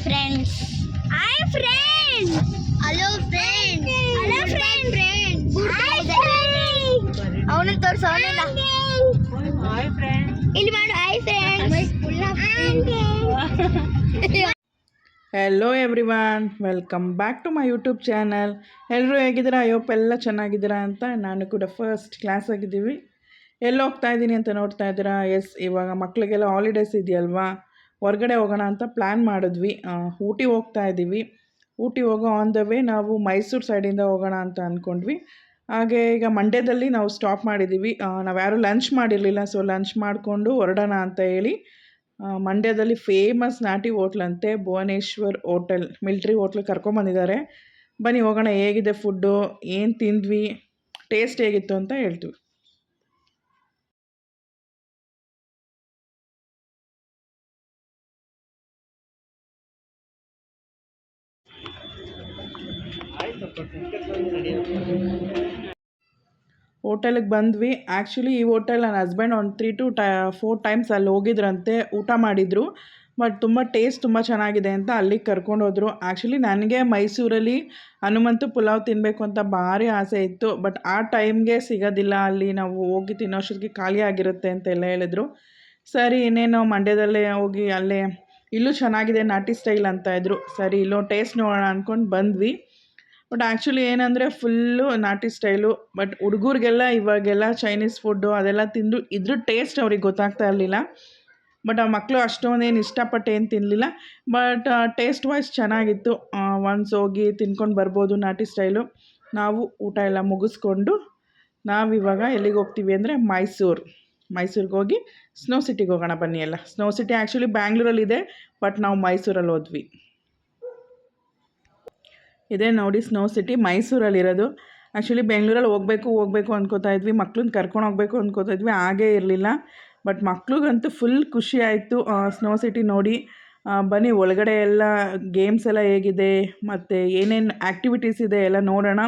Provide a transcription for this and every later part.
friends. Hi friends. Hello friends. Hello friends. Hi friends. ಅವನು ತೋರ್ಸು ಅವನಲ್ಲ. Hi friends. ಇಲ್ಲಿ ಮಾಡು hi friends. Hello everyone, welcome back to my YouTube channel. ಎಲ್ಲರೂ ಹೇಗಿದ್ದೀರಾ? ಅಯ್ಯೋಪ್ ಎಲ್ಲ ಚೆನ್ನಾಗಿದ್ದೀರಾ ಅಂತ. ನಾನು ಕೂಡ ಫಸ್ಟ್ ಕ್ಲಾಸ್ ಆಗಿದ್ದೀವಿ. ಎಲ್ಲಿ ಹೋಗ್ತಾ ಇದ್ದೀನಿ ಅಂತ ನೋಡ್ತಾ ಇದ್ದೀರಾ? ಎಸ್, ಇವಾಗ ಮಕ್ಕಳಿಗೆಲ್ಲ ಹಾಲಿಡೇಸ್ ಇದೆಯಲ್ವಾ, ಹೊರಗಡೆ ಹೋಗೋಣ ಅಂತ ಪ್ಲ್ಯಾನ್ ಮಾಡಿದ್ವಿ. ಊಟಿ ಹೋಗ್ತಾ ಇದ್ದೀವಿ. ಊಟಿ ಹೋಗೋ ಆನ್ ದ ವೇ ನಾವು ಮೈಸೂರು ಸೈಡಿಂದ ಹೋಗೋಣ ಅಂತ ಅಂದ್ಕೊಂಡ್ವಿ. ಹಾಗೆ ಈಗ ಮಂಡ್ಯದಲ್ಲಿ ನಾವು ಸ್ಟಾಪ್ ಮಾಡಿದ್ದೀವಿ. ನಾವು ಯಾರೂ ಲಂಚ್ ಮಾಡಿರಲಿಲ್ಲ, ಸೊ ಲಂಚ್ ಮಾಡಿಕೊಂಡು ಹೊರಡೋಣ ಅಂತ ಹೇಳಿ ಮಂಡ್ಯದಲ್ಲಿ ಫೇಮಸ್ ನಾಟಿ ಹೋಟ್ಲಂತೆ ಭುವನೇಶ್ವರ್ ಹೋಟೆಲ್, ಮಿಲ್ಟ್ರಿ ಹೋಟ್ಲ್ ಕರ್ಕೊಂಬಂದಿದ್ದಾರೆ. ಬನ್ನಿ ಹೋಗೋಣ, ಹೇಗಿದೆ ಫುಡ್ಡು, ಏನು ತಿಂದ್ವಿ, ಟೇಸ್ಟ್ ಹೇಗಿತ್ತು ಅಂತ ಹೇಳ್ತೀವಿ. ಹೋಟೆಲಿಗೆ ಬಂದ್ವಿ. ಆ್ಯಕ್ಚುಲಿ ಈ ಹೋಟೆಲ್ ನನ್ನ ಹಸ್ಬೆಂಡ್ ಒಂದು 3 to 4 ಟೈಮ್ಸ್ ಅಲ್ಲಿ ಹೋಗಿದ್ರಂತೆ, ಊಟ ಮಾಡಿದರು. ಬಟ್ ತುಂಬ ಟೇಸ್ಟ್ ತುಂಬ ಚೆನ್ನಾಗಿದೆ ಅಂತ ಅಲ್ಲಿಗೆ ಕರ್ಕೊಂಡೋದ್ರು. ಆ್ಯಕ್ಚುಲಿ ನನಗೆ ಮೈಸೂರಲ್ಲಿ ಹನುಮಂತು ಪುಲಾವ್ ತಿನ್ನಬೇಕು ಅಂತ ಭಾರಿ ಆಸೆ ಇತ್ತು. ಬಟ್ ಆ ಟೈಮ್ಗೆ ಸಿಗೋದಿಲ್ಲ, ಅಲ್ಲಿ ನಾವು ಹೋಗಿ ತಿನ್ನೋಷ್ಟೊತ್ತಿಗೆ ಖಾಲಿ ಆಗಿರುತ್ತೆ ಅಂತೆಲ್ಲ ಹೇಳಿದ್ರು. ಸರಿ, ಇನ್ನೇನು ಮಂಡ್ಯದಲ್ಲೇ ಹೋಗಿ ಅಲ್ಲೇ ಇಲ್ಲೂ ಚೆನ್ನಾಗಿದೆ ನಾಟಿ ಸ್ಟೈಲ್ ಅಂತ ಇದ್ರು. ಸರಿ, ಇಲ್ಲೋ ಟೇಸ್ಟ್ ನೋಡೋಣ ಅಂದ್ಕೊಂಡು ಬಂದ್ವಿ. ಬಟ್ ಆ್ಯಕ್ಚುಲಿ ಏನಂದರೆ ಫುಲ್ಲು ನಾಟಿ ಸ್ಟೈಲು. ಬಟ್ ಹುಡುಗರಿಗೆಲ್ಲ ಇವಾಗೆಲ್ಲ ಚೈನೀಸ್ ಫುಡ್ಡು ಅದೆಲ್ಲ ತಿಂದು ಇದ್ರ ಟೇಸ್ಟ್ ಅವ್ರಿಗೆ ಗೊತ್ತಾಗ್ತಾ ಇರಲಿಲ್ಲ. ಬಟ್ ಆ ಮಕ್ಕಳು ಅಷ್ಟೊಂದೇನು ಇಷ್ಟಪಟ್ಟು ಏನು ತಿನ್ನಲಿಲ್ಲ. ಬಟ್ ಟೇಸ್ಟ್ ವೈಸ್ ಚೆನ್ನಾಗಿತ್ತು. ಒನ್ಸ್ ಹೋಗಿ ತಿನ್ಕೊಂಡು ಬರ್ಬೋದು ನಾಟಿ ಸ್ಟೈಲು. ನಾವು ಊಟ ಎಲ್ಲ ಮುಗಿಸ್ಕೊಂಡು ನಾವಿವಾಗ ಎಲ್ಲಿಗೆ ಹೋಗ್ತೀವಿ ಅಂದರೆ ಮೈಸೂರಿಗೆ ಹೋಗಿ ಸ್ನೋ ಸಿಟಿಗೆ ಹೋಗೋಣ ಬನ್ನಿ. ಎಲ್ಲ ಸ್ನೋ ಸಿಟಿ ಆ್ಯಕ್ಚುಲಿ ಬ್ಯಾಂಗ್ಳೂರಲ್ಲಿದೆ, ಬಟ್ ನಾವು ಮೈಸೂರಲ್ಲಿ ಹೋದ್ವಿ. ಇದೇ ನೋಡಿ ಸ್ನೋ ಸಿಟಿ, ಮೈಸೂರಲ್ಲಿರೋದು. ಆ್ಯಕ್ಚುಲಿ ಬೆಂಗಳೂರಲ್ಲಿ ಹೋಗಬೇಕು ಅಂದ್ಕೋತಾ ಇದ್ವಿ, ಮಕ್ಳನ್ನ ಕರ್ಕೊಂಡು ಹೋಗ್ಬೇಕು ಅಂದ್ಕೋತಾ ಇದ್ವಿ, ಹಾಗೇ ಇರಲಿಲ್ಲ. ಬಟ್ ಮಕ್ಳಿಗಂತೂ ಫುಲ್ ಖುಷಿ ಆಯಿತು ಸ್ನೋ ಸಿಟಿ ನೋಡಿ. ಬನ್ನಿ ಒಳಗಡೆ ಎಲ್ಲ ಗೇಮ್ಸ್ ಎಲ್ಲ ಹೇಗಿದೆ ಮತ್ತು ಏನೇನು ಆ್ಯಕ್ಟಿವಿಟೀಸ್ ಇದೆ ಎಲ್ಲ ನೋಡೋಣ.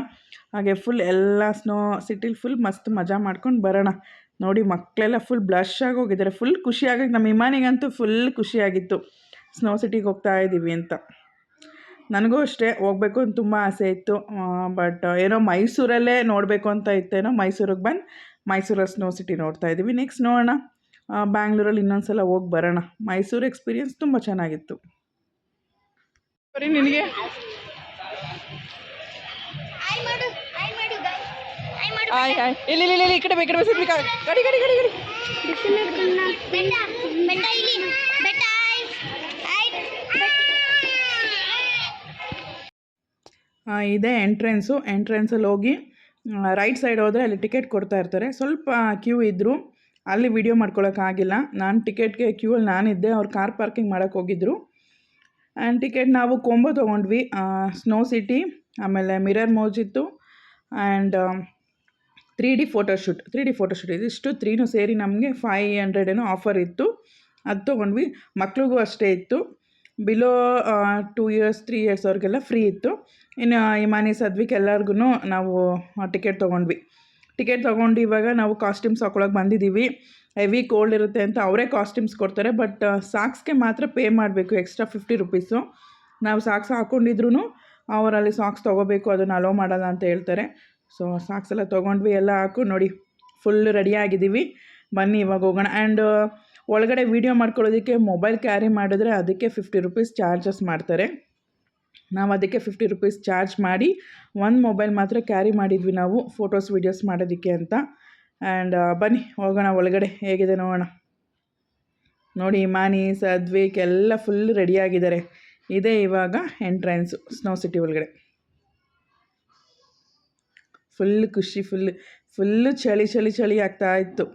ಹಾಗೆ ಫುಲ್ ಎಲ್ಲ ಸ್ನೋ ಸಿಟಿಲಿ ಫುಲ್ ಮಸ್ತ್ ಮಜಾ ಮಾಡ್ಕೊಂಡು ಬರೋಣ. ನೋಡಿ ಮಕ್ಕಳೆಲ್ಲ ಫುಲ್ ಬ್ಲಶ್ ಆಗಿ ಹೋಗಿದ್ದಾರೆ, ಫುಲ್ ಖುಷಿಯಾಗಿ. ನಮ್ಮ ಇಮಾನಿಗಂತೂ ಫುಲ್ ಖುಷಿಯಾಗಿತ್ತು ಸ್ನೋ ಸಿಟಿಗೆ ಹೋಗ್ತಾ ಇದ್ದೀವಿ ಅಂತ. ನನಗೂ ಅಷ್ಟೇ ಹೋಗಬೇಕು ಅಂತ ತುಂಬ ಆಸೆ ಇತ್ತು. ಬಟ್ ಏನೋ ಮೈಸೂರಲ್ಲೇ ನೋಡಬೇಕು ಅಂತ ಇತ್ತೇನೋ, ಮೈಸೂರಿಗೆ ಬಂದು ಮೈಸೂರಲ್ಲಿ ಸ್ನೋ ಸಿಟಿ ನೋಡ್ತಾ ಇದ್ದೀವಿ. ನೆಕ್ಸ್ಟ್ ನೋಡೋಣ ಬ್ಯಾಂಗ್ಳೂರಲ್ಲಿ ಇನ್ನೊಂದು ಸಲ ಹೋಗಿ ಬರೋಣ. ಮೈಸೂರು ಎಕ್ಸ್ಪೀರಿಯನ್ಸ್ ತುಂಬ ಚೆನ್ನಾಗಿತ್ತು. ಸರಿ, ನಿನಗೆ ಇಲ್ಲಿ ಈ ಕಡೆ ಗಾಡಿ ಇದೆ ಎಂಟ್ರೆನ್ಸಲ್ಲಿ ಹೋಗಿ ರೈಟ್ ಸೈಡ್ ಹೋದರೆ ಅಲ್ಲಿ ಟಿಕೆಟ್ ಕೊಡ್ತಾ ಇರ್ತಾರೆ. ಸ್ವಲ್ಪ ಕ್ಯೂ ಇದ್ದರು, ಅಲ್ಲಿ ವಿಡಿಯೋ ಮಾಡ್ಕೊಳಕ್ಕಾಗಿಲ್ಲ. ನಾನು ಟಿಕೆಟ್ಗೆ ಕ್ಯೂವಲ್ಲಿ ನಾನಿದ್ದೆ, ಅವ್ರು ಕಾರ್ ಪಾರ್ಕಿಂಗ್ ಮಾಡೋಕ್ಕೆ ಹೋಗಿದ್ದರು. ಆ್ಯಂಡ್ ಟಿಕೆಟ್ ನಾವು ಕೊಂಬೋ ತೊಗೊಂಡ್ವಿ. ಸ್ನೋ ಸಿಟಿ, ಆಮೇಲೆ ಮಿರರ್ ಮೌಜಿತ್ತು, ಆ್ಯಂಡ್ 3D ಫೋಟೋಶೂಟ್ ಇದಿಷ್ಟು 3 ಸೇರಿ ನಮಗೆ 500 ಏನೋ ಆಫರ್ ಇತ್ತು. ಅದು ತೊಗೊಂಡ್ವಿ. ಮಕ್ಳಿಗೂ ಅಷ್ಟೇ ಇತ್ತು. ಬಿಲೋ 2 years 3 years ಅವ್ರಿಗೆಲ್ಲ ಫ್ರೀ ಇತ್ತು. ಇನ್ನು ಇಮಾನಿ ಸದ್ವಿಕ್ ಎಲ್ಲರಿಗೂ ನಾವು ಟಿಕೆಟ್ ತೊಗೊಂಡು ಇವಾಗ ನಾವು ಕಾಸ್ಟ್ಯೂಮ್ಸ್ ಹಾಕೊಳಕ್ಕೆ ಬಂದಿದ್ದೀವಿ. ಹೆವಿ ಕೋಲ್ಡ್ ಇರುತ್ತೆ ಅಂತ ಅವರೇ ಕಾಸ್ಟ್ಯೂಮ್ಸ್ ಕೊಡ್ತಾರೆ. ಬಟ್ ಸಾಕ್ಸ್ಗೆ ಮಾತ್ರ ಪೇ ಮಾಡಬೇಕು, ಎಕ್ಸ್ಟ್ರಾ 50 rupees. ನಾವು ಸಾಕ್ಸ್ ಹಾಕ್ಕೊಂಡಿದ್ರು ಅವರಲ್ಲಿ ಸಾಕ್ಸ್ ತೊಗೋಬೇಕು, ಅದನ್ನು ಅಲೋ ಮಾಡಲ್ಲ ಅಂತ ಹೇಳ್ತಾರೆ. ಸೊ ಸಾಕ್ಸ್ ಎಲ್ಲ ತೊಗೊಂಡ್ವಿ, ಎಲ್ಲ ಹಾಕು ನೋಡಿ ಫುಲ್ ರೆಡಿಯಾಗಿದ್ದೀವಿ. ಬನ್ನಿ ಇವಾಗ ಹೋಗೋಣ. ಆ್ಯಂಡ್ ಒಳಗಡೆ ವೀಡಿಯೋ ಮಾಡ್ಕೊಳ್ಳೋದಕ್ಕೆ ಮೊಬೈಲ್ ಕ್ಯಾರಿ ಮಾಡಿದ್ರೆ ಅದಕ್ಕೆ 50 rupees ಚಾರ್ಜಸ್ ಮಾಡ್ತಾರೆ. ನಾವು ಅದಕ್ಕೆ 50 rupees ಚಾರ್ಜ್ ಮಾಡಿ ಒಂದು ಮೊಬೈಲ್ ಮಾತ್ರ ಕ್ಯಾರಿ ಮಾಡಿದ್ವಿ ನಾವು ಫೋಟೋಸ್ ವೀಡಿಯೋಸ್ ಮಾಡೋದಕ್ಕೆ ಅಂತ. ಆ್ಯಂಡ್ ಬನ್ನಿ ಹೋಗೋಣ ಒಳಗಡೆ, ಹೇಗಿದೆ ನೋಡೋಣ. ನೋಡಿ ಇಮಾನಿ ಸದ್ವಿಕ್ ಎಲ್ಲ ಫುಲ್ ರೆಡಿಯಾಗಿದ್ದಾರೆ. ಇದೇ ಇವಾಗ ಎಂಟ್ರೆನ್ಸು ಸ್ನೋ ಸಿಟಿ ಒಳಗಡೆ. ಫುಲ್ ಖುಷಿ, ಫುಲ್ಲು ಚಳಿ ಆಗ್ತಾ ಇತ್ತು.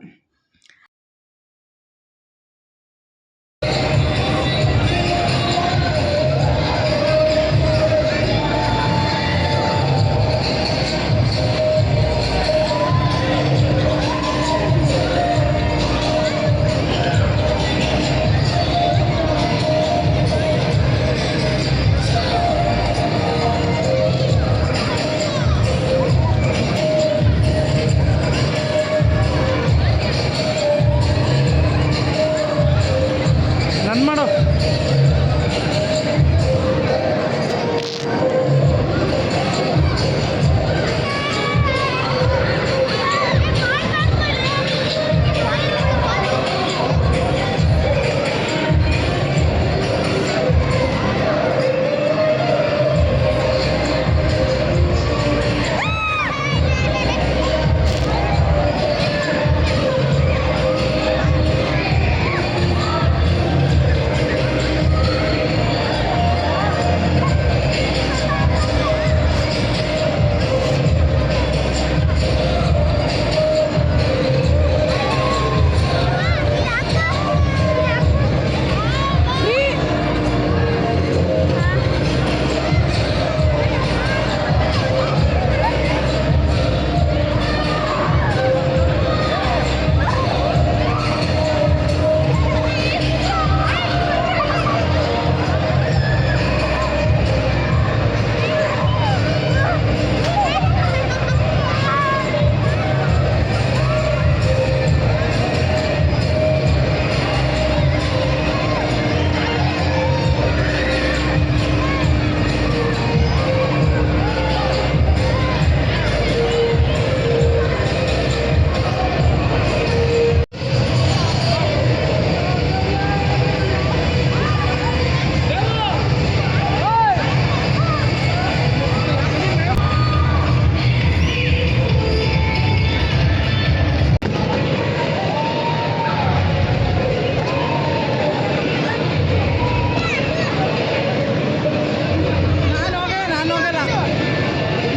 ನಾನು ಹೋಗಲ್ಲ,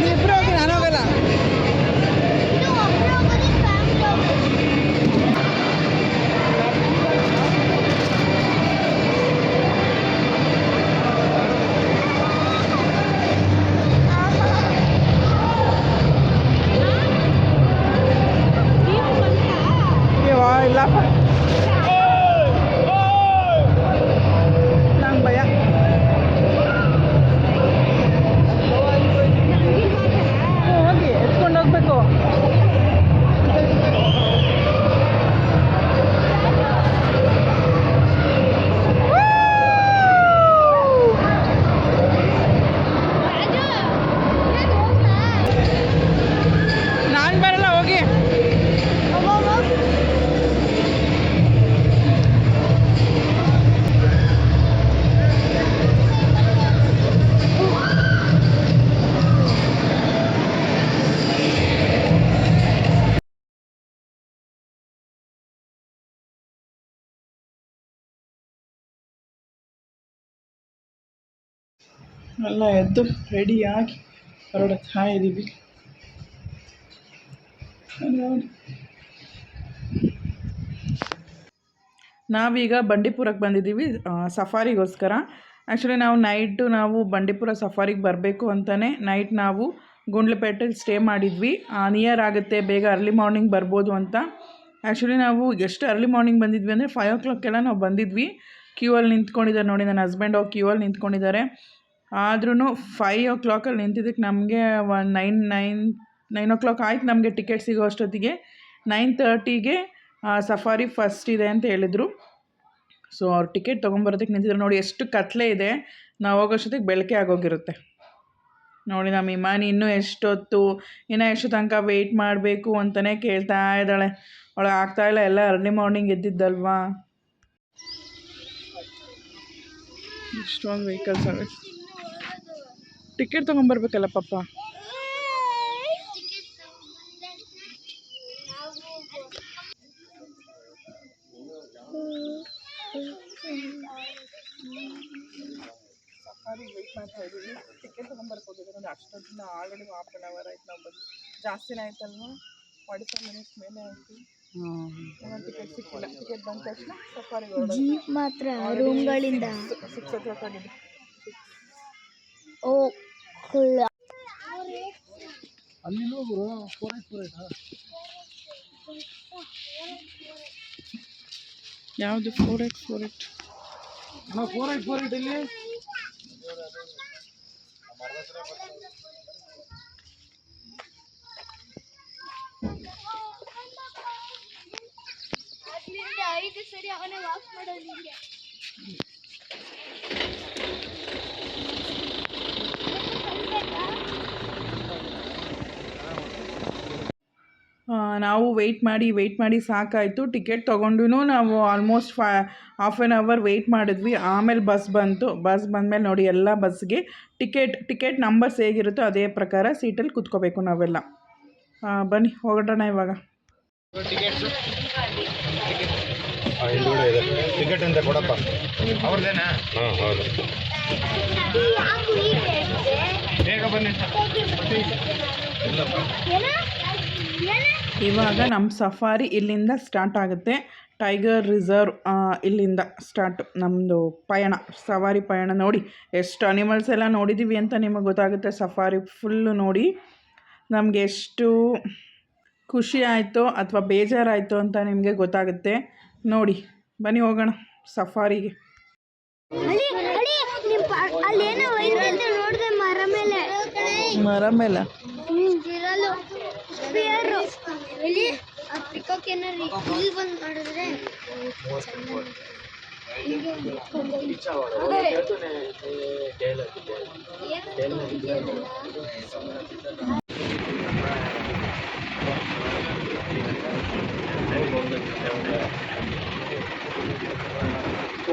ನೀವಿಬ್ರು ಹೋಗಿ, ನಾನು ಹೋಗಲ್ಲ. ಇಲ್ಲಪ್ಪ, ನಂಗೆ ಭಯ. ಹೋಗಿ ಎತ್ಕೊಂಡು ಹೋಗ್ಬೇಕು. ನಾನು ಬರಲ್ಲ, ಹೋಗಿ. ಎಲ್ಲ ಎದ್ದು ರೆಡಿಯಾಗಿ ಹೊರಡ್ತಾ ಇದ್ದೀವಿ. ನಾವೀಗ ಬಂಡೀಪುರಕ್ಕೆ ಬಂದಿದ್ದೀವಿ ಸಫಾರಿಗೋಸ್ಕರ. ಆ್ಯಕ್ಚುಲಿ ನಾವು ಬಂಡೀಪುರ ಸಫಾರಿಗೆ ಬರಬೇಕು ಅಂತಲೇ ನೈಟ್ ನಾವು ಗುಂಡ್ಲುಪೇಟೆಲಿ ಸ್ಟೇ ಮಾಡಿದ್ವಿ. ನಿಯರ್ ಆಗುತ್ತೆ, ಬೇಗ ಅರ್ಲಿ ಮಾರ್ನಿಂಗ್ ಬರ್ಬೋದು ಅಂತ. ಆ್ಯಕ್ಚುಲಿ ನಾವು ಎಷ್ಟು ಅರ್ಲಿ ಮಾರ್ನಿಂಗ್ ಬಂದಿದ್ವಿ ಅಂದರೆ 5 o'clockಗೆಲ್ಲ ನಾವು ಬಂದಿದ್ವಿ. ಕ್ಯೂ ಅಲ್ಲಿ ನಿಂತ್ಕೊಂಡಿದ್ದಾರೆ ನೋಡಿ, ನನ್ನ ಹಸ್ಬೆಂಡ್ ಹೋಗಿ ಕ್ಯೂ ಅಲ್ಲಿ ನಿಂತ್ಕೊಂಡಿದ್ದಾರೆ. ಆದ್ರೂ 5 o'clock ನಿಂತಿದ್ದಕ್ಕೆ ನಮಗೆ 9 o'clock ಆಯ್ತು ನಮಗೆ ಟಿಕೆಟ್ ಸಿಗೋ ಅಷ್ಟೊತ್ತಿಗೆ. 9:30ಗೆ ಸಫಾರಿ ಫಸ್ಟ್ ಇದೆ ಅಂತ ಹೇಳಿದರು. ಸೊ ಅವ್ರು ಟಿಕೆಟ್ ತೊಗೊಂಬರೋದಕ್ಕೆ ನಿಂತಿದ್ರು. ನೋಡಿ ಎಷ್ಟು ಕತ್ಲೆ ಇದೆ, ನಾವು ಹೋಗೋಷ್ಟೊತ್ತಿಗೆ ಬೆಳಕೆ ಆಗೋಗಿರುತ್ತೆ. ನೋಡಿ ನಮ್ಮ ಇಮಾನಿ ಇನ್ನೂ ಎಷ್ಟು ತನಕ ವೆಯ್ಟ್ ಮಾಡಬೇಕು ಅಂತಲೇ ಕೇಳ್ತಾ ಇದ್ದಾಳೆ. ಅವಳಿಗೆ ಆಗ್ತಾಯಿಲ್ಲ, ಎಲ್ಲ ಅರ್ಲಿ ಮಾರ್ನಿಂಗ್ ಎದ್ದಿದ್ದಲ್ವಾ. ಇಷ್ಟೊಂದು ವೆಹಿಕಲ್ಸ್ ಅವೆ. ಟಿಕೆಟ್ ತೊಗೊಂಬರ್ಬೇಕಲ್ಲ ಪಾಪ. ಸಫಾರಿ ವೆಯ್ಟ್ ಮಾಡ್ತಾ ಇದ್ದೀವಿ. ಟಿಕೆಟ್ ತೊಗೊಂಬರ್ಕ್ ಹೋಗಿದ್ದೀವಿ ನೋಡಿ, ಅಷ್ಟೊತ್ತಿಂದ ಆಲ್ರೆಡಿ 1/2 hour ಆಯ್ತು ನಾವು ಬಂದು. ಜಾಸ್ತಿನೇ ಆಯ್ತಲ್ವಾ, 45 minutes ಮೇಲೆ ಆಯಿತು. ಟಿಕೆಟ್ ಸಿಕ್ಕಿಲ್ಲ. ಟಿಕೆಟ್ ಬಂದ ತಕ್ಷಣ ಸಫಾರಿಗೆ ಜೀಪ್ ಮಾತ್ರ ರೂಮ್ಗಳಿಂದ 6 o'clock ಆಗಿದೆ. ಓ ಅಲ್ಲಿ ಹೋಗ್ರು 4x4 ಯಾವುದು 4x4 ಇಲ್ಲಿ ಐದು ಸರಿ ಅವನೇ ವಾಕ್ ಮಾಡೋದು. ನಾವು ವೆಯ್ಟ್ ಮಾಡಿ ಸಾಕಾಯಿತು. ಟಿಕೆಟ್ ತೊಗೊಂಡು ನಾವು almost half an hour wait ಮಾಡಿದ್ವಿ. ಆಮೇಲೆ ಬಸ್ ಬಂದಮೇಲೆ ನೋಡಿ ಎಲ್ಲ ಬಸ್ಗೆ ಟಿಕೆಟ್ ನಂಬರ್ಸ್ ಹೇಗಿರುತ್ತೋ ಅದೇ ಪ್ರಕಾರ ಸೀಟಲ್ಲಿ ಕೂತ್ಕೋಬೇಕು ನಾವೆಲ್ಲ. ಬನ್ನಿ ಹೋಗೋಣ ಇವಾಗ. ಟಿಕೆಟ್ ಅಂತ ಕೊಡಪ್ಪ, ಅವ್ರದ್ದೇನಾ? ಹಾಂ ಹೌದು, ಬೇಗ ಬನ್ನಿ. ಇವಾಗ ನಮ್ಮ ಸಫಾರಿ ಇಲ್ಲಿಂದ ಸ್ಟಾರ್ಟ್ ಆಗುತ್ತೆ. ಟೈಗರ್ ರಿಸರ್ವ್ ಇಲ್ಲಿಂದ ಸ್ಟಾರ್ಟ್ ನಮ್ಮದು ಸವಾರಿ ಪಯಣ. ನೋಡಿ ಎಷ್ಟು ಅನಿಮಲ್ಸ್ ಎಲ್ಲ ನೋಡಿದ್ದೀವಿ ಅಂತ ನಿಮಗೆ ಗೊತ್ತಾಗುತ್ತೆ. ಸಫಾರಿ ಫುಲ್ಲು ನೋಡಿ ನಮಗೆ ಎಷ್ಟು ಖುಷಿ ಆಯಿತು ಅಥವಾ ಬೇಜಾರಾಯಿತು ಅಂತ ನಿಮಗೆ ಗೊತ್ತಾಗುತ್ತೆ. ನೋಡಿ ಬನ್ನಿ ಹೋಗೋಣ ಸಫಾರಿಗೆ. ಮರ ಮೇಲೆ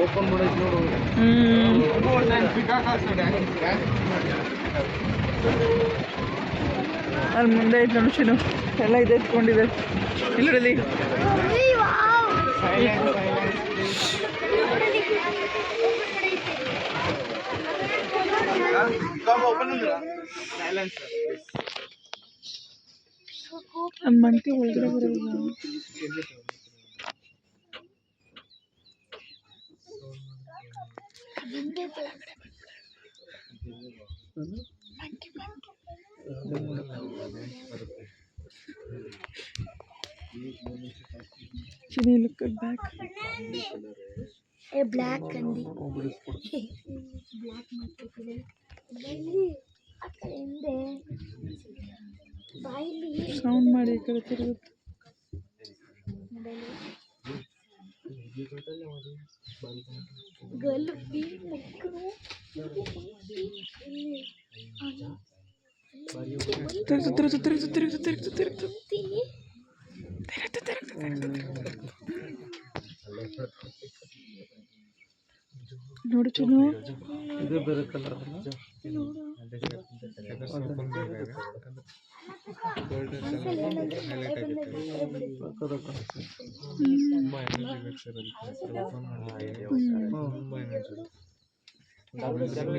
ಓಪನ್ ಮಾಡೋದು ನೋಡು. ಅಲ್ಲಿ ಮುಂದೆ ಐತೆ ನೋಡಿ ಚಿನ್ನು, ಎಲ್ಲ ಇದೆ ಎತ್ಕೊಂಡಿದೆ. ಇಲ್ಲರಲ್ಲಿ ಮಂಕಿ ಒಳಗಡೆ ಬರಲ್ಲ. Chini, look at back. A black kandi. Black mattukide. Baili akinde. Baili. Sound ಮಾಡಿ ಕಡೆ ತಿರುಗುತ್ತೆ. ಗಲ್ಬಿ ಮಕ್ಕಳು. ತಿರುಗುತ್ತೆ. ನೋಡು ಚಿನ್ನು, ಇದು ಬೇರೆ ಕಲರ್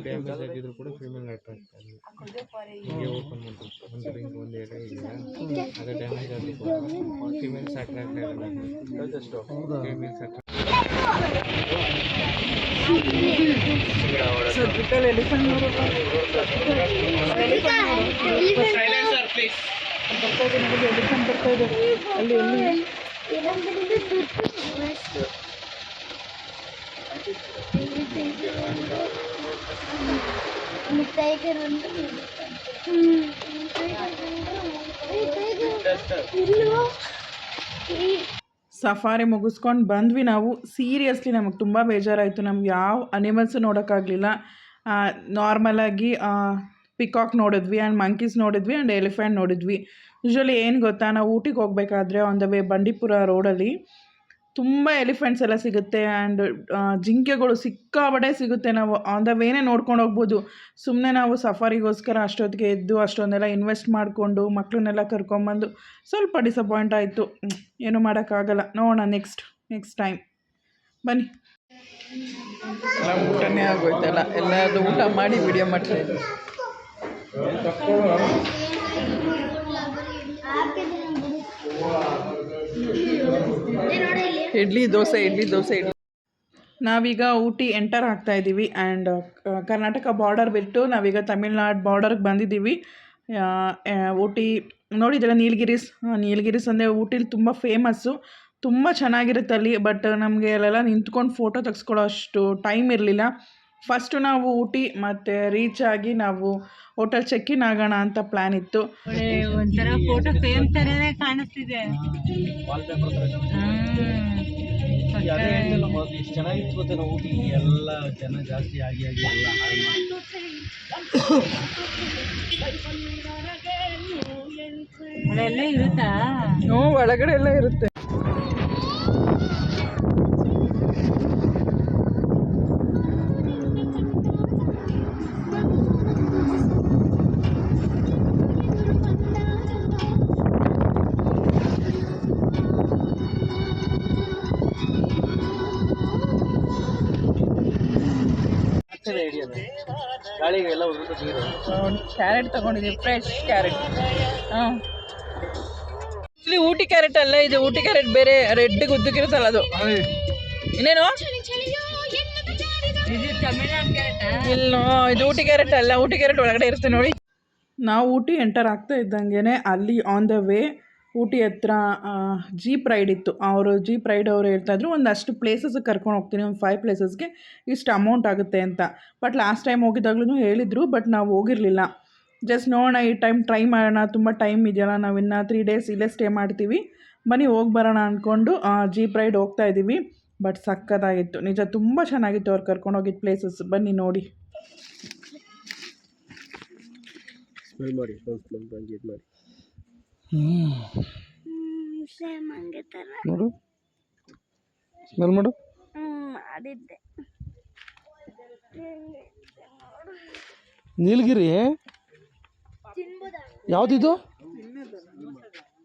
ಡ್ಯಾಮೇಜ್ ಆಗಿದ್ರು ಕೂಡ ಫೀಮೇಲ್ ಅಟ್ರಾಕ್ಟ್ ಆಗಿ ಹೀಗೆ ಓಪನ್ ಮಾಡ್ತಾರೆ. ಒಂದು ರಿಂಗ್ ಒಂದು ಎಲೆ ಇದೆಯಾ ಅದೇ ಡ್ಯಾಮೇಜ್ ಆದರೂ ಕೂಡ ಫೀಮೇಲ್ಸ್ ಅಟ್ರಾಕ್ಟ್ ಆಗಲ್ಲ. ಫೀಮೇಲ್ಸ್ ಅಟ್ರಾಕ್ಟ್ ಸರ್ಜಿಕಲ್ ಎಲಿಫೆಂಟ್ ನೋಡು. Silencer please. ಎಲಿಫೆಂಟ್ ಬರ್ತಾ ಇದೆ ಅಲ್ಲಿ. ಟೈಗರ್ ಸಫಾರಿ ಮುಗಿಸ್ಕೊಂಡು ಬಂದ್ವಿ ನಾವು. ಸೀರಿಯಸ್ಲಿ ನಮಗೆ ತುಂಬ ಬೇಜಾರಾಯಿತು. ನಮ್ಗೆ ಯಾವ ಅನಿಮಲ್ಸು ನೋಡೋಕ್ಕಾಗಲಿಲ್ಲ. ನಾರ್ಮಲಾಗಿ ಪಿಕಾಕ್ ನೋಡಿದ್ವಿ ಆ್ಯಂಡ್ ಮಂಕೀಸ್ ನೋಡಿದ್ವಿ ಆ್ಯಂಡ್ ಎಲಿಫೆಂಟ್ ನೋಡಿದ್ವಿ. ಯೂಶ್ವಲಿ ಏನು ಗೊತ್ತಾ, ನಾವು ಊಟಿಗೆ ಹೋಗಬೇಕಾದ್ರೆ ಆನ್ ದ ವೇ ಬಂಡೀಪುರ ರೋಡಲ್ಲಿ ತುಂಬ ಎಲಿಫೆಂಟ್ಸ್ ಎಲ್ಲ ಸಿಗುತ್ತೆ ಆ್ಯಂಡ್ ಜಿಂಕೆಗಳು ಸಿಕ್ಕಾಬಡೆ ಸಿಗುತ್ತೆ. ನಾವು ಆನ್ ದ ವೇನೇ ನೋಡ್ಕೊಂಡು ಹೋಗ್ಬೋದು. ಸುಮ್ಮನೆ ನಾವು ಸಫಾರಿಗೋಸ್ಕರ ಅಷ್ಟೊತ್ತಿಗೆ ಎದ್ದು ಅಷ್ಟೊಂದೆಲ್ಲ ಇನ್ವೆಸ್ಟ್ ಮಾಡಿಕೊಂಡು ಮಕ್ಕಳನ್ನೆಲ್ಲ ಕರ್ಕೊಂಬಂದು ಸ್ವಲ್ಪ ಡಿಸಪಾಯಿಂಟ್ ಆಯಿತು. ಏನೂ ಮಾಡೋಕ್ಕಾಗಲ್ಲ. ನೋಡೋಣ ನೆಕ್ಸ್ಟ್ ಟೈಮ್. ಬನ್ನಿ. ಎಲ್ಲ ಊಟನೇ ಆಗೋಯ್ತಲ್ಲ, ಎಲ್ಲದು ಊಟ ಮಾಡಿ ವಿಡಿಯೋ ಮಾಡ್ತಾಯಿದ್ವಿ. ಇಡ್ಲಿ ದೋಸೆ. ನಾವೀಗ ಊಟಿ ಎಂಟರ್ ಆಗ್ತಾಯಿದ್ದೀವಿ ಆ್ಯಂಡ್ ಕರ್ನಾಟಕ ಬಾರ್ಡರ್ ಬಿಟ್ಟು ನಾವೀಗ ತಮಿಳ್ನಾಡು ಬಾರ್ಡರ್ಗೆ ಬಂದಿದ್ದೀವಿ. ಊಟಿ ನೋಡಿದ್ದೀರ, ನೀಲಗಿರೀಸ್ ಅಂದರೆ ಊಟಿಲಿ ತುಂಬ ಫೇಮಸ್ಸು. ತುಂಬ ಚೆನ್ನಾಗಿರುತ್ತೆ ಅಲ್ಲಿ. ಬಟ್ ನಮಗೆ ಅಲ್ಲೆಲ್ಲ ನಿಂತ್ಕೊಂಡು ಫೋಟೋ ತೆಗೆಸ್ಕೊಳ್ಳೋ ಅಷ್ಟು ಟೈಮ್ ಇರಲಿಲ್ಲ. ಫಸ್ಟು ನಾವು ಊಟಿ ಮತ್ತು ರೀಚ್ ಆಗಿ ನಾವು ಹೋಟೆಲ್ ಚೆಕ್ಕಿನ್ ಆಗೋಣ ಅಂತ ಪ್ಲ್ಯಾನ್ ಇತ್ತು. ಒಂಥರ ಫೋಟೋ ಫ್ರೇಮ್ ಥರನೇ ಕಾಣಿಸ್ತಿದೆ. ಎಷ್ಟು ಚೆನ್ನಾಗಿತ್ತು ಗೊತ್ತೇ ನಾವು ಊಟಿ. ಎಲ್ಲ ಜನ ಜಾಸ್ತಿ ಆಗಿ ಎಲ್ಲ ಅಲ್ಲೆಲ್ಲ ಇರುತ್ತಾ? ಹ್ಞೂ ಒಳಗಡೆ ಎಲ್ಲ ಇರುತ್ತೆ. ಗಾಳಿಗೆಲ್ಲ ಉದುರುತ್ತೆ ನೀರು. ಕ್ಯಾರೆಟ್ ತಗೊಂಡಿದ್ದೀವಿ, ಫ್ರೆಶ್ ಕ್ಯಾರೆಟ್. ಹಾಂ, ಆ್ಯಕ್ಚುಲಿ ಊಟಿ ಕ್ಯಾರೆಟ್ ಅಲ್ಲ ಇದು, ಊಟಿ ಕ್ಯಾರೆಟ್ ಬೇರೆ, ರೆಡ್ ಉದ್ದಕ್ಕಿರುತ್ತಲ್ಲ ಅದು. ಇನ್ನೇನು ಇದು ತಮಿಳ್ನಾಡು ಕ್ಯಾರೆಟಾ? ಇಲ್ಲ, ಇದು ಊಟಿ ಕ್ಯಾರೆಟ್ ಅಲ್ಲ, ಊಟಿ ಕ್ಯಾರೆಟ್ ಒಳಗಡೆ ಇರುತ್ತೆ ನೋಡಿ. ನಾವು ಊಟಿ ಎಂಟರ್ ಆಗ್ತಾ ಇದ್ದಂಗೆ ಅಲ್ಲಿ ಆನ್ ದ ವೇ ಊಟಿ ಹತ್ರ ಜೀಪ್ ರೈಡ್ ಇತ್ತು. ಅವರು ಜೀಪ್ ರೈಡ್ ಅವರು ಹೇಳ್ತಾಯಿದ್ರು ಒಂದಷ್ಟು ಪ್ಲೇಸಸ್ಗೆ ಕರ್ಕೊಂಡು ಹೋಗ್ತೀನಿ, ಒಂದು 5 ಪ್ಲೇಸಸ್ಗೆ ಇಷ್ಟು ಅಮೌಂಟ್ ಆಗುತ್ತೆ ಅಂತ. ಬಟ್ ಲಾಸ್ಟ್ ಟೈಮ್ ಹೋಗಿದ್ದಾಗ್ಲೂ ಹೇಳಿದರು, ಬಟ್ ನಾವು ಹೋಗಿರಲಿಲ್ಲ. ಜಸ್ಟ್ ನೋಡೋಣ, ಈ ಟೈಮ್ ಟ್ರೈ ಮಾಡೋಣ, ತುಂಬ ಟೈಮ್ ಇದೆಯಲ್ಲ, ನಾವು ಇನ್ನು 3 ಡೇಸ್ ಇಲ್ಲೇ ಸ್ಟೇ ಮಾಡ್ತೀವಿ, ಬನ್ನಿ ಹೋಗಿ ಬರೋಣ ಅಂದ್ಕೊಂಡು ಜೀಪ್ ರೈಡ್ ಹೋಗ್ತಾ ಇದ್ದೀವಿ. ಬಟ್ ಸಕ್ಕತ್ತಾಗಿತ್ತು ನಿಜ, ತುಂಬ ಚೆನ್ನಾಗಿತ್ತು ಅವ್ರು ಕರ್ಕೊಂಡೋಗಿದ್ದು ಪ್ಲೇಸಸ್. ಬನ್ನಿ ನೋಡಿ. ಸ್ಮೆಲ್ ಮಾಡಿ, ಸ್ಮೆಲ್ ಮಾಡಿ. ಸೇಮ್ ಹಂಗೆ ಥರ ನೋಡು, ಸ್ಮೆಲ್ ಮಾಡು. ಮಾಡಿದ್ದೆ. ನೀಲಗಿರಿ ಯಾವ್ದಿದು?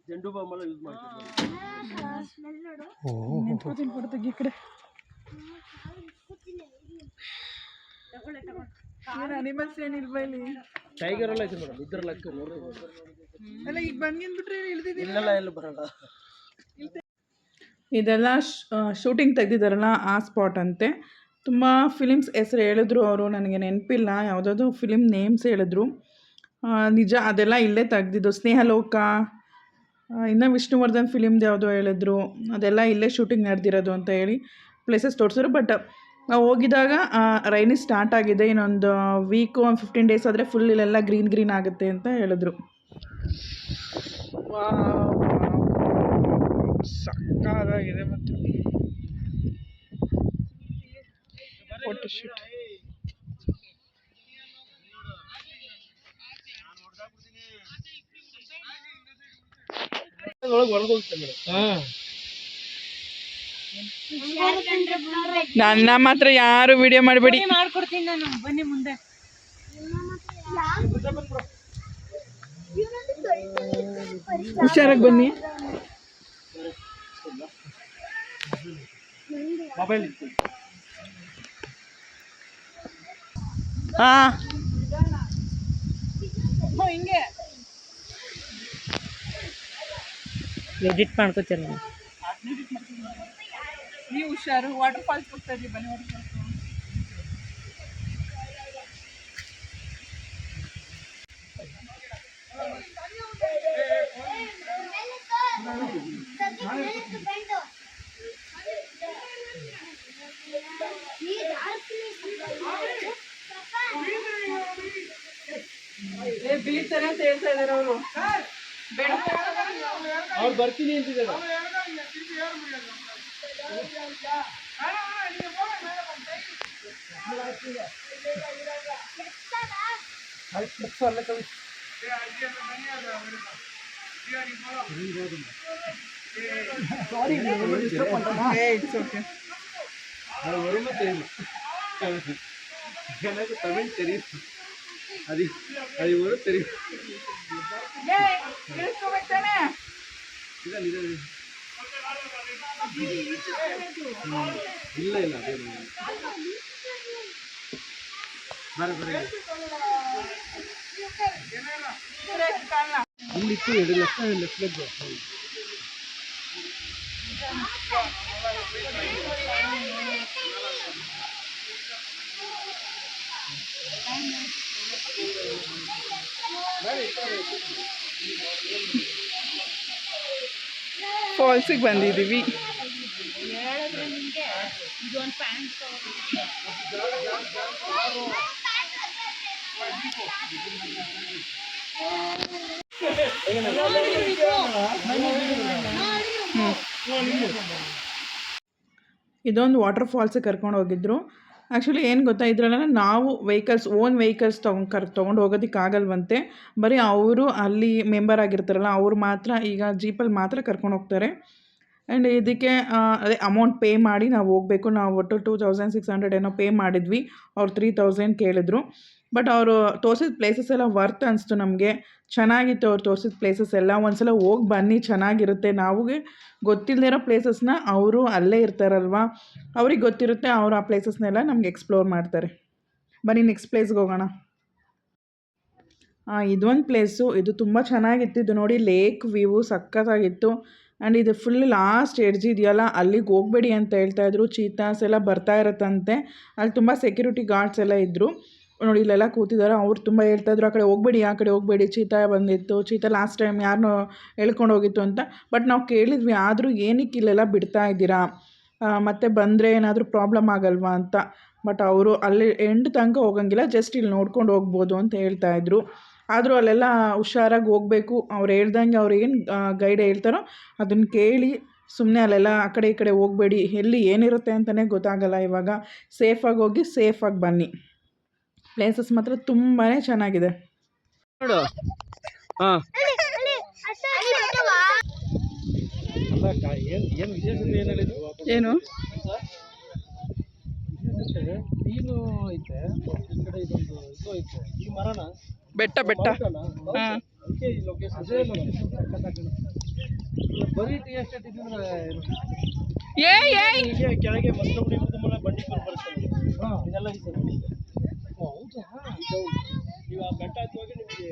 ಜೆಂಡು ಬಾಂಬೆಲ್ಲ ಯೂಸ್ ಮಾಡ್ತೀನಿ. ಈ ಕಡೆ ಅನಿಮಲ್ಸ್ ಏನಿಲ್ವಾ ಇಲ್ಲಿ? ಟೈಗರ್ ಎಲ್ಲ ಐತೆ ಮೇಡಮ್, ಇದ್ರಲ್ಲ ಅಲ್ಲ ಈಗ ಬಂದ್ಬಿಟ್ರೆ ಇಲ್ಲೆಲ್ಲ ಎಲ್ಲ ಬರಲ್ಲ. ಇದೆಲ್ಲ ಶೂಟಿಂಗ್ ತೆಗೆದಿದ್ದಾರಲ್ಲ ಆ ಸ್ಪಾಟ್ ಅಂತೆ. ತುಂಬ ಫಿಲಿಮ್ಸ್ ಹೆಸರು ಹೇಳಿದ್ರು ಅವರು, ನನಗೆ ನೆನಪಿಲ್ಲ, ಯಾವುದಾದ್ರು ಫಿಲಿಮ್ ನೇಮ್ಸ್ ಹೇಳಿದ್ರು. ನಿಜ ಅದೆಲ್ಲ ಇಲ್ಲೇ ತೆಗ್ದಿದ್ದು. ಸ್ನೇಹಲೋಕ, ಇನ್ನು ವಿಷ್ಣುವರ್ಧನ್ ಫಿಲಿಮ್ದು ಯಾವುದೋ ಹೇಳಿದ್ರು, ಅದೆಲ್ಲ ಇಲ್ಲೇ ಶೂಟಿಂಗ್ ನಡೆದಿರೋದು ಅಂತ ಹೇಳಿ ಪ್ಲೇಸಸ್ ತೋರಿಸಿದ್ರು. ಬಟ್ ನಾವು ಹೋಗಿದಾಗ ರೈನಿ ಸ್ಟಾರ್ಟ್ ಆಗಿದೆ, ಇನ್ನೊಂದು ವೀಕು, ಒಂದು 15 ಡೇಸ್ ಆದರೆ ಫುಲ್ ಇಲ್ಲೆಲ್ಲ ಗ್ರೀನ್ ಆಗುತ್ತೆ ಅಂತ ಹೇಳಿದ್ರು. ಸಕ್ಕತ್ತಾಗಿದೆ. ಮತ್ತು ಫೋಟೋ ಶೂಟ್ ನನ್ನ ಮಾತ್ರ ಯಾರು ವಿಡಿಯೋ ಮಾಡಬೇಡಿ. ಮಾಡ್ಕೊಡ್ತೀನಿ ನಾನು, ಬನ್ನಿ ಮುಂದೆ. ಹುಷಾರಾಗಿ ಬನ್ನಿ. ಹಾಂ ಹಿಂಗೆ ಎಡಿಟ್ ಮಾಡ್ಕೋತೀರ ನೀವು ಹುಷಾರು. ವಾಟರ್ ಫಾಲ್ಸ್ ಹೋಗ್ತಾ ಇದ್ದೀವಿ, ಬನ್ನಿ ವಾಟರ್ ಫಾಲ್ಸ್. ಬೀಳ್ತಾರೆ ಅಂತ ಹೇಳ್ತಾ ಇದಾರೆ ಅವರು. ಅವ್ರು ಬರ್ತೀನಿ ಅಂತಿದ್ದಾರೆ. அது வருமா தெரியும், எனக்கு தமிழ் தெரியும், அது அது வரும் தெரியும். ಇಲ್ಲ ಇಲ್ಲ ಅದೇ ಇಲ್ಲಿತ್ತು 2 ಲಕ್ಷ ಲೆಕ್ಕ. ಫಾಲ್ಸಿಗೆ ಬಂದಿದ್ದೀವಿ. ಇದೊಂದು ವಾಟರ್ ಫಾಲ್ಸಿಗೆ ಕರ್ಕೊಂಡು ಹೋಗಿದ್ರು. ಆ್ಯಕ್ಚುಲಿ ಏನು ಗೊತ್ತಾ, ಇದರಲ್ಲೆಲ್ಲ ನಾವು ಓನ್ ವೆಹಿಕಲ್ಸ್ ತೊಗೊಂಡು ಹೋಗೋದಕ್ಕಾಗಲ್ವಂತೆ. ಬರೀ ಅವರು ಅಲ್ಲಿ ಮೆಂಬರ್ ಆಗಿರ್ತಾರಲ್ಲ ಅವ್ರು ಮಾತ್ರ ಈಗ ಜೀಪಲ್ಲಿ ಮಾತ್ರ ಕರ್ಕೊಂಡು ಹೋಗ್ತಾರೆ. ಆ್ಯಂಡ್ ಇದಕ್ಕೆ ಅದೇ ಅಮೌಂಟ್ ಪೇ ಮಾಡಿ ನಾವು ಹೋಗಬೇಕು. ನಾವು ಒಟ್ಟು 2600 ಏನೋ ಪೇ ಮಾಡಿದ್ವಿ. ಅವ್ರು 3000 ಕೇಳಿದ್ರು. ಬಟ್ ಅವರು ತೋರಿಸಿದ ಪ್ಲೇಸಸ್ ಎಲ್ಲ ವರ್ತ್ ಅನಿಸ್ತು ನಮಗೆ. ಚೆನ್ನಾಗಿತ್ತು ಅವ್ರು ತೋರಿಸಿದ ಪ್ಲೇಸಸ್ ಎಲ್ಲ. ಒಂದ್ಸಲ ಹೋಗಿ ಬನ್ನಿ, ಚೆನ್ನಾಗಿರುತ್ತೆ. ನಾವುಗೆ ಗೊತ್ತಿಲ್ಲದೇ ಇರೋ ಪ್ಲೇಸಸ್ನ ಅವರು ಅಲ್ಲೇ ಇರ್ತಾರಲ್ವ, ಅವ್ರಿಗೆ ಗೊತ್ತಿರುತ್ತೆ. ಅವರು ಆ ಪ್ಲೇಸಸ್ನೆಲ್ಲ ನಮ್ಗೆ ಎಕ್ಸ್ಪ್ಲೋರ್ ಮಾಡ್ತಾರೆ. ಬನ್ನಿ ನೆಕ್ಸ್ಟ್ ಪ್ಲೇಸ್ಗೆ ಹೋಗೋಣ. ಇದೊಂದು ಪ್ಲೇಸು, ಇದು ತುಂಬ ಚೆನ್ನಾಗಿತ್ತು. ಇದು ನೋಡಿ ಲೇಕ್ ವ್ಯೂ ಸಖತ್ತಾಗಿತ್ತು. ಆ್ಯಂಡ್ ಇದು ಫುಲ್ ಲಾಸ್ಟ್ ಎಡ್ಜ್ ಇದೆಯಲ್ಲ, ಅಲ್ಲಿಗೆ ಹೋಗಬೇಡಿ ಅಂತ ಹೇಳ್ತಾಯಿದ್ರು. ಚೀತಾಸ್ ಎಲ್ಲ ಬರ್ತಾ ಇರುತ್ತಂತೆ. ಅಲ್ಲಿ ತುಂಬ ಸೆಕ್ಯೂರಿಟಿ ಗಾರ್ಡ್ಸ್ ಎಲ್ಲ ಇದ್ದರು. ನೋಡಿ ಇಲ್ಲೆಲ್ಲ ಕೂತಿದ್ದಾರೆ. ಅವ್ರು ತುಂಬ ಹೇಳ್ತಾಯಿದ್ರು ಆ ಕಡೆ ಹೋಗಬೇಡಿ, ಆ ಕಡೆ ಹೋಗಬೇಡಿ, ಚೀತಾ ಬಂದಿತ್ತು, ಚೀತಾ ಲಾಸ್ಟ್ ಟೈಮ್ ಯಾರನ್ನೋ ಎಳ್ಕೊಂಡು ಹೋಗಿತ್ತು ಅಂತ. ಬಟ್ ನಾವು ಕೇಳಿದ್ವಿ, ಆದರೂ ಏನಕ್ಕೆ ಇಲ್ಲೆಲ್ಲ ಬಿಡ್ತಾ ಇದ್ದೀರಾ, ಮತ್ತೆ ಬಂದರೆ ಏನಾದರೂ ಪ್ರಾಬ್ಲಮ್ ಆಗಲ್ವಾ ಅಂತ. ಬಟ್ ಅವರು ಅಲ್ಲಿ ಎಂಡ್ ತನಕ ಹೋಗಂಗಿಲ್ಲ, ಜಸ್ಟ್ ಇಲ್ಲಿ ನೋಡ್ಕೊಂಡು ಹೋಗ್ಬೋದು ಅಂತ ಹೇಳ್ತಾಯಿದ್ರು. ಆದರೂ ಅಲ್ಲೆಲ್ಲ ಹುಷಾರಾಗಿ ಹೋಗಬೇಕು. ಅವ್ರು ಹೇಳ್ದಂಗೆ ಅವ್ರು ಏನು ಗೈಡ್ ಹೇಳ್ತಾರೋ ಅದನ್ನು ಕೇಳಿ ಸುಮ್ಮನೆ ಅಲ್ಲೆಲ್ಲ ಆ ಕಡೆ ಈ ಕಡೆ ಹೋಗಬೇಡಿ. ಎಲ್ಲಿ ಏನಿರುತ್ತೆ ಅಂತಲೇ ಗೊತ್ತಾಗಲ್ಲ. ಇವಾಗ ಸೇಫಾಗಿ ಹೋಗಿ ಸೇಫಾಗಿ ಬನ್ನಿ. ಪ್ಲೇಸಸ್ ಮಾತ್ರ ತುಂಬಾ ಚೆನ್ನಾಗಿದೆ. ನೋಡು. ಹಾಂ ಏನು ವಿಶೇಷತೆ ಏನು ಹೇಳಿದ್ರು? ಏನು ನೀನು ಐತೆ ಈ ಕಡೆ ಇದೊಂದು ಇದು ಐತೆ, ಈ ಮರನ ಬೆಟ್ಟ ಹಾಂ ಬರೀ ಟೀ ಎಸ್ಟೇಟ್ ಇದ್ದಿದ್ರೆ ಏ ಕೆಳಗೆ ಮಸ್ಲಗುಡಿ ಬಂಡೀಪುರ ಬರ್ತದೆ. ಇದೆಲ್ಲ ಇದೆ ನೋಡಿ. ಹೌದಾ? ನೀವು ಆ ಬೆಟ್ಟ ಹತ್ತುವಾಗ ನಿಮಗೆ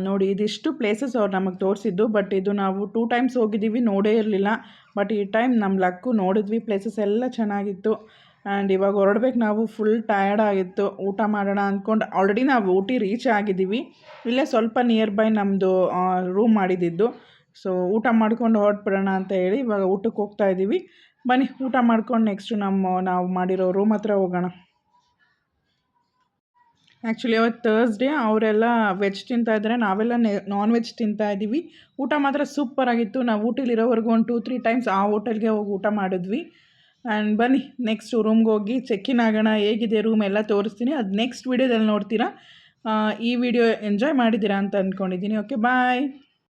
ನೋಡಿ ಇದಿಷ್ಟು ಪ್ಲೇಸಸ್ ಅವ್ರು ನಮಗೆ ತೋರಿಸಿದ್ದು. ಬಟ್ ಇದು ನಾವು 2 ಟೈಮ್ಸ್ ಹೋಗಿದ್ದೀವಿ, ನೋಡೇ ಇರಲಿಲ್ಲ. ಬಟ್ ಈ ಟೈಮ್ ನಮ್ಮ ಲಕ್ಕು ನೋಡಿದ್ವಿ. ಪ್ಲೇಸಸ್ ಎಲ್ಲ ಚೆನ್ನಾಗಿತ್ತು. ಆ್ಯಂಡ್ ಇವಾಗ ಹೊರಡ್ಬೇಕು ನಾವು. ಫುಲ್ ಟಯರ್ಡ್ ಆಗಿತ್ತು. ಊಟ ಮಾಡೋಣ ಅಂದ್ಕೊಂಡು ಆಲ್ರೆಡಿ ನಾವು ಊಟಿ ರೀಚ್ ಆಗಿದ್ದೀವಿ. ಇಲ್ಲೇ ಸ್ವಲ್ಪ ನಿಯರ್ ಬೈ ನಮ್ಮದು ರೂಮ್ ಮಾಡಿದ್ದು. ಸೊ ಊಟ ಮಾಡ್ಕೊಂಡು ಹೊರಟ್ಬಿಡೋಣ ಅಂತ ಹೇಳಿ ಇವಾಗ ಊಟಕ್ಕೆ ಹೋಗ್ತಾ ಇದ್ದೀವಿ. ಬನ್ನಿ ಊಟ ಮಾಡ್ಕೊಂಡು ನೆಕ್ಸ್ಟು ನಾವು ಮಾಡಿರೋ ರೂಮ್ ಹತ್ರ ಹೋಗೋಣ. ಆ್ಯಕ್ಚುಲಿ ಅವತ್ತು ಥರ್ಸ್ಡೇ ಅವರೆಲ್ಲ ವೆಜ್ ತಿಂತಾಯಿದ್ದಾರೆ, ನಾವೆಲ್ಲ ನಾನ್ ವೆಜ್ ತಿಂತಾಯಿದ್ದೀವಿ. ಊಟ ಮಾತ್ರ ಸೂಪರಾಗಿತ್ತು. ನಾವು ಊಟಲಿರೋವರೆಗೂ ಒಂದು 2-3 ಟೈಮ್ಸ್ ಆ ಹೋಟೆಲ್ಗೆ ಹೋಗಿ ಊಟ ಮಾಡಿದ್ವಿ. ಆ್ಯಂಡ್ ಬನ್ನಿ ನೆಕ್ಸ್ಟ್ ರೂಮ್ಗೆ ಹೋಗಿ ಚೆಕ್ಕಿನ್ ಆಗೋಣ. ಹೇಗಿದೆ ರೂಮ್ ಎಲ್ಲ ತೋರಿಸ್ತೀನಿ, ಅದು ನೆಕ್ಸ್ಟ್ ವೀಡಿಯೋದಲ್ಲಿ ನೋಡ್ತೀರಾ. ಈ ವಿಡಿಯೋ ಎಂಜಾಯ್ ಮಾಡಿದ್ದೀರಾ ಅಂತ ಅಂದ್ಕೊಂಡಿದ್ದೀನಿ. ಓಕೆ ಬಾಯ್.